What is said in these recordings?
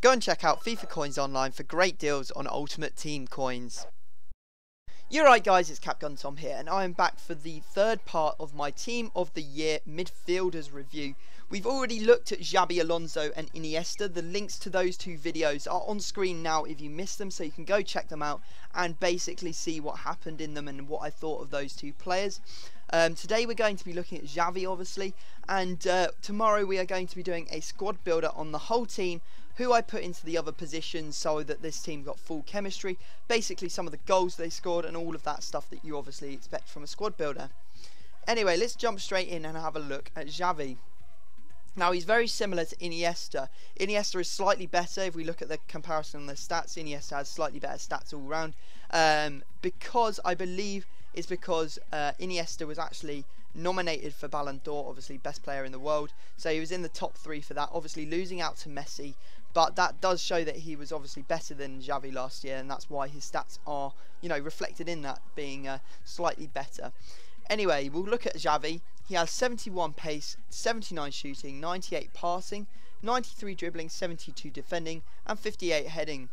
Go and check out FIFA Coins online for great deals on Ultimate Team coins. You're right guys, it's Capgun Tom here, and I am back for the third part of my Team of the Year Midfielders review. We've already looked at Xavi, Alonso and Iniesta. The links to those two videos are on screen now if you missed them, so you can go check them out and basically see what happened in them and what I thought of those two players. Today we're going to be looking at Xavi obviously, and tomorrow we are going to be doing a squad builder on the whole team, who I put into the other positions so that this team got full chemistry, basically some of the goals they scored and all of that stuff that you obviously expect from a squad builder. Anyway, let's jump straight in and have a look at Xavi. Now he's very similar to Iniesta. Iniesta is slightly better if we look at the comparison on the stats. Iniesta has slightly better stats all round, because I believe it's because Iniesta was actually nominated for Ballon d'Or, obviously best player in the world, so he was in the top 3 for that, obviously losing out to Messi, but that does show that he was obviously better than Xavi last year, and that's why his stats are, you know, reflected in that being slightly better. Anyway, we'll look at Xavi. He has 71 pace, 79 shooting, 98 passing, 93 dribbling, 72 defending and 58 heading.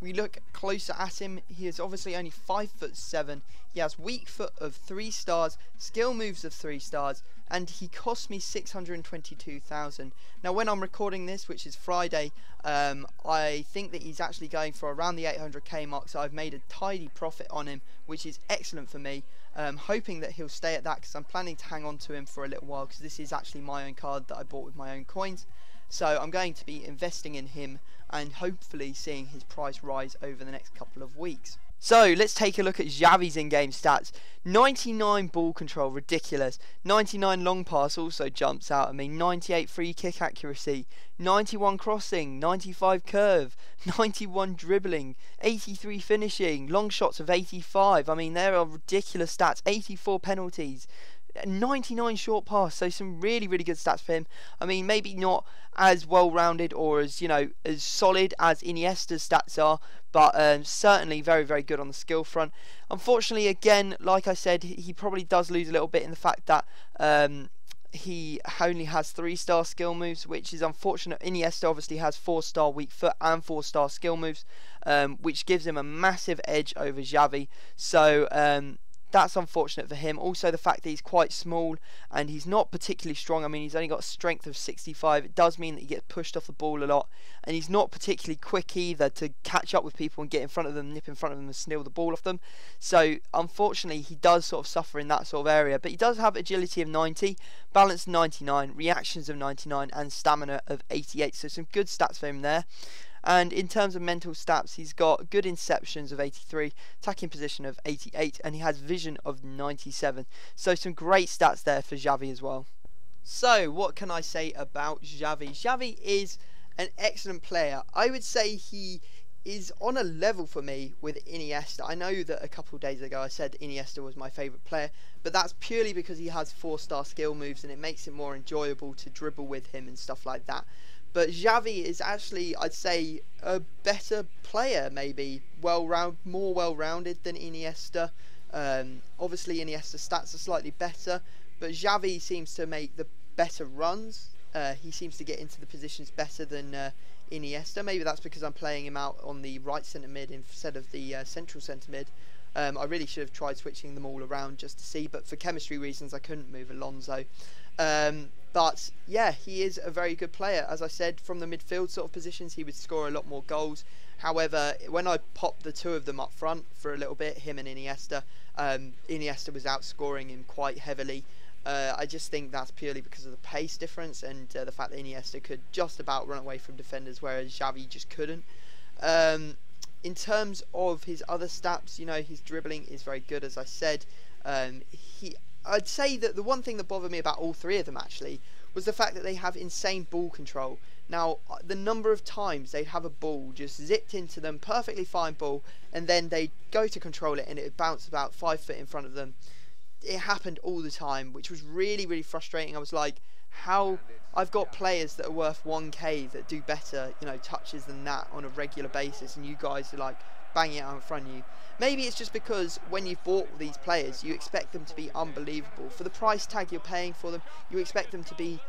We look closer at him. He is obviously only 5'7". He has weak foot of 3 stars, skill moves of 3 stars, and he cost me 622,000. Now when I'm recording this, which is Friday, I think that he's actually going for around the 800k mark, so I've made a tidy profit on him, which is excellent for me. Hoping that he'll stay at that, because I'm planning to hang on to him for a little while, because this is actually my own card that I bought with my own coins. So I'm going to be investing in him and hopefully seeing his price rise over the next couple of weeks. So let's take a look at Xavi's in-game stats. 99 ball control, ridiculous. 99 long pass also jumps out at me. 98 free kick accuracy. 91 crossing. 95 curve. 91 dribbling. 83 finishing. Long shots of 85. I mean, there are ridiculous stats. 84 penalties. 99 short pass, so some really good stats for him. I mean, maybe not as well rounded or as, you know, as solid as Iniesta's stats are, but certainly very good on the skill front. Unfortunately, again, like I said, he probably does lose a little bit in the fact that he only has 3-star skill moves, which is unfortunate. Iniesta obviously has 4-star weak foot and 4-star skill moves, which gives him a massive edge over Xavi. So that's unfortunate for him. Also the fact that he's quite small and he's not particularly strong. I mean, he's only got a strength of 65. It does mean that he gets pushed off the ball a lot, and he's not particularly quick either to catch up with people and get in front of them, nip in front of them and steal the ball off them. So unfortunately he does sort of suffer in that sort of area, but he does have agility of 90, balance 99, reactions of 99 and stamina of 88, so some good stats for him there. And in terms of mental stats, he's got good interceptions of 83, attacking position of 88, and he has vision of 97. So some great stats there for Xavi as well. So what can I say about Xavi? Xavi is an excellent player. I would say he is on a level for me with Iniesta. I know that a couple of days ago I said Iniesta was my favourite player, but that's purely because he has 4-star skill moves and it makes it more enjoyable to dribble with him and stuff like that. But Xavi is actually, I'd say, a better player, maybe more well-rounded than Iniesta. Obviously Iniesta's stats are slightly better, but Xavi seems to make the better runs. He seems to get into the positions better than Iniesta. Maybe that's because I'm playing him out on the right centre mid instead of the central centre mid. I really should have tried switching them all around just to see, but for chemistry reasons I couldn't move Alonso. But yeah, he is a very good player. As I said, from the midfield sort of positions he would score a lot more goals. However, when I popped the two of them up front for a little bit, him and Iniesta, Iniesta was outscoring him quite heavily. I just think that's purely because of the pace difference and the fact that Iniesta could just about run away from defenders, whereas Xavi just couldn't. In terms of his other stats, you know, his dribbling is very good, as I said. I'd say that the one thing that bothered me about all three of them actually was the fact that they have insane ball control. Now, the number of times they'd have a ball just zipped into them, perfectly fine ball, and then they'd go to control it and it would bounce about 5 foot in front of them. It happened all the time, which was really frustrating. I was like, how I've got players that are worth 1k that do better, you know, touches than that on a regular basis, and you guys are like banging it out in front of you. Maybe it's just because when you've bought these players, you expect them to be unbelievable. For the price tag you're paying for them, you expect them to be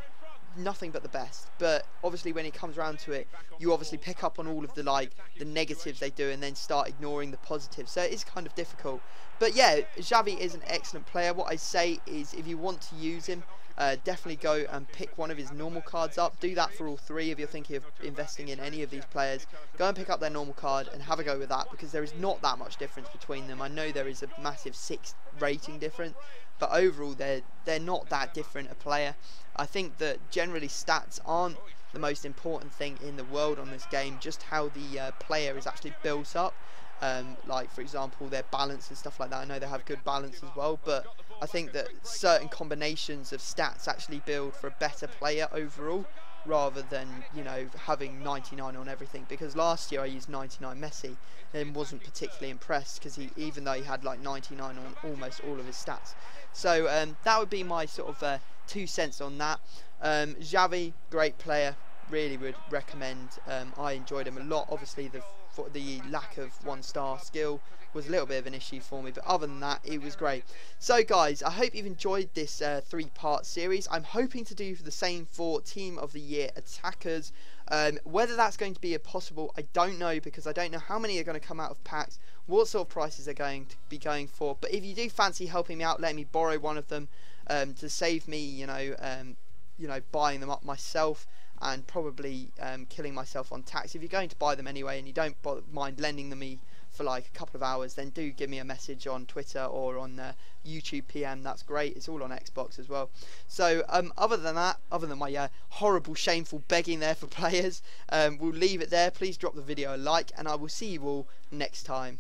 nothing but the best. But obviously when it comes around to it, you obviously pick up on all of the the negatives they do and then start ignoring the positives. So it is kind of difficult. But yeah, Xavi is an excellent player. What I say is, if you want to use him, definitely go and pick one of his normal cards up. Do that for all three if you're thinking of investing in any of these players. Go and pick up their normal card and have a go with that, because there is not that much difference between them. I know there is a massive 6 rating difference, but overall they're not that different a player. I think that generally stats aren't the most important thing in the world on this game, just how the player is actually built up. Like for example their balance and stuff like that. I know they have good balance as well, but I think that certain combinations of stats actually build for a better player overall, rather than, you know, having 99 on everything. Because last year I used 99 Messi and wasn't particularly impressed, because even though he had like 99 on almost all of his stats. So that would be my sort of 2 cents on that. Xavi, great player, really would recommend. I enjoyed him a lot. Obviously the lack of 1-star skill was a little bit of an issue for me, but other than that it was great. So guys, I hope you've enjoyed this 3-part series. I'm hoping to do the same for Team of the Year attackers. Whether that's going to be possible, I don't know, because I don't know how many are going to come out of packs, what sort of prices they're going to be going for. But if you do fancy helping me out, let me borrow one of them to save me, you know, buying them up myself, and probably killing myself on tax. If you're going to buy them anyway and you don't mind lending them me for like a couple of hours, then do give me a message on Twitter or on YouTube PM. That's great. It's all on Xbox as well. So other than that, other than my horrible, shameful begging there for players, we'll leave it there. Please drop the video a like, and I will see you all next time.